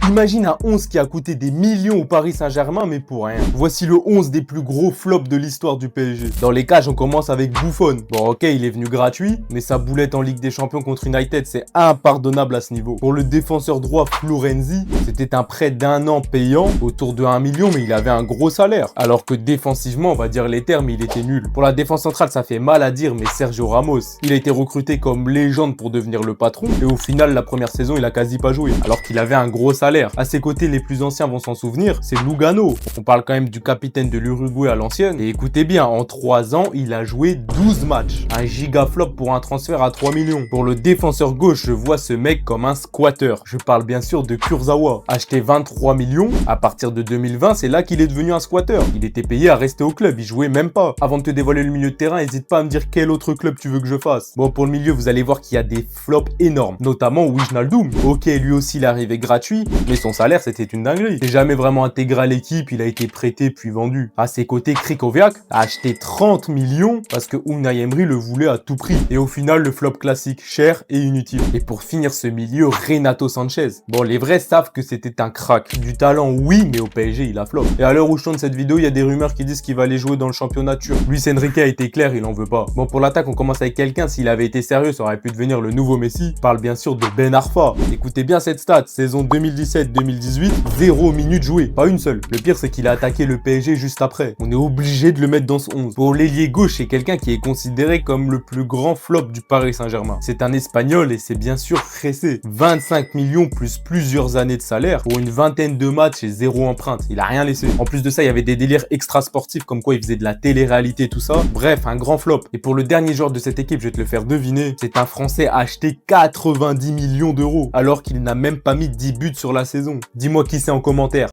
Imagine un 11 qui a coûté des millions au Paris Saint-Germain, mais pour rien. Voici le 11 des plus gros flops de l'histoire du PSG. Dans les cages, on commence avec Buffon. Bon, ok, il est venu gratuit, mais sa boulette en Ligue des Champions contre United, c'est impardonnable à ce niveau. Pour le défenseur droit Florenzi, c'était un prêt d'1 an payant, autour de 1 million, mais il avait un gros salaire. Alors que défensivement, on va dire les termes, il était nul. Pour la défense centrale, ça fait mal à dire, mais Sergio Ramos, il a été recruté comme légende pour devenir le patron, et au final, la première saison, il a quasi pas joué, alors qu'il avait un gros salaire. À ses côtés, les plus anciens vont s'en souvenir, c'est Lugano. On parle quand même du capitaine de l'Uruguay à l'ancienne. Et écoutez bien, en 3 ans, il a joué 12 matchs. Un giga flop pour un transfert à 3 millions. Pour le défenseur gauche, je vois ce mec comme un squatter. Je parle bien sûr de Kurzawa. Acheté 23 millions, à partir de 2020, c'est là qu'il est devenu un squatter. Il était payé à rester au club, il jouait même pas. Avant de te dévoiler le milieu de terrain, n'hésite pas à me dire quel autre club tu veux que je fasse. Bon, pour le milieu, vous allez voir qu'il y a des flops énormes, notamment Wijnaldum. Ok, lui aussi, il est arrivé gratuit, mais son salaire, c'était une dinguerie. Il n'est jamais vraiment intégré à l'équipe, il a été prêté puis vendu. À ses côtés, Krychowiak a acheté 30 millions parce que Unai Emery le voulait à tout prix. Et au final, le flop classique, cher et inutile. Et pour finir ce milieu, Renato Sanchez. Bon, les vrais savent que c'était un crack. Du talent, oui, mais au PSG, il a flop. Et à l'heure où je tourne cette vidéo, il y a des rumeurs qui disent qu'il va aller jouer dans le championnat turc. Luis Enrique a été clair, il en veut pas. Bon, pour l'attaque, on commence avec quelqu'un. S'il avait été sérieux, ça aurait pu devenir le nouveau Messi. Je parle bien sûr de Ben Arfa. Écoutez bien cette stat. Saison 2017-2018, 0 minutes jouées. Pas une seule. Le pire, c'est qu'il a attaqué le PSG juste après. On est obligé de le mettre dans ce 11. Pour l'ailier gauche, c'est quelqu'un qui est considéré comme le plus grand flop du Paris Saint-Germain. C'est un Espagnol et c'est bien sûr Jessé. 25 millions plus plusieurs années de salaire pour une vingtaine de matchs et 0 empreinte. Il a rien laissé. En plus de ça, il y avait des délires extra sportifs comme quoi il faisait de la télé-réalité, tout ça. Bref, un grand flop. Et pour le dernier joueur de cette équipe, je vais te le faire deviner. C'est un Français acheté 90 millions d'euros alors qu'il n'a même pas mis 10 buts sur la saison. Dis-moi qui c'est en commentaire.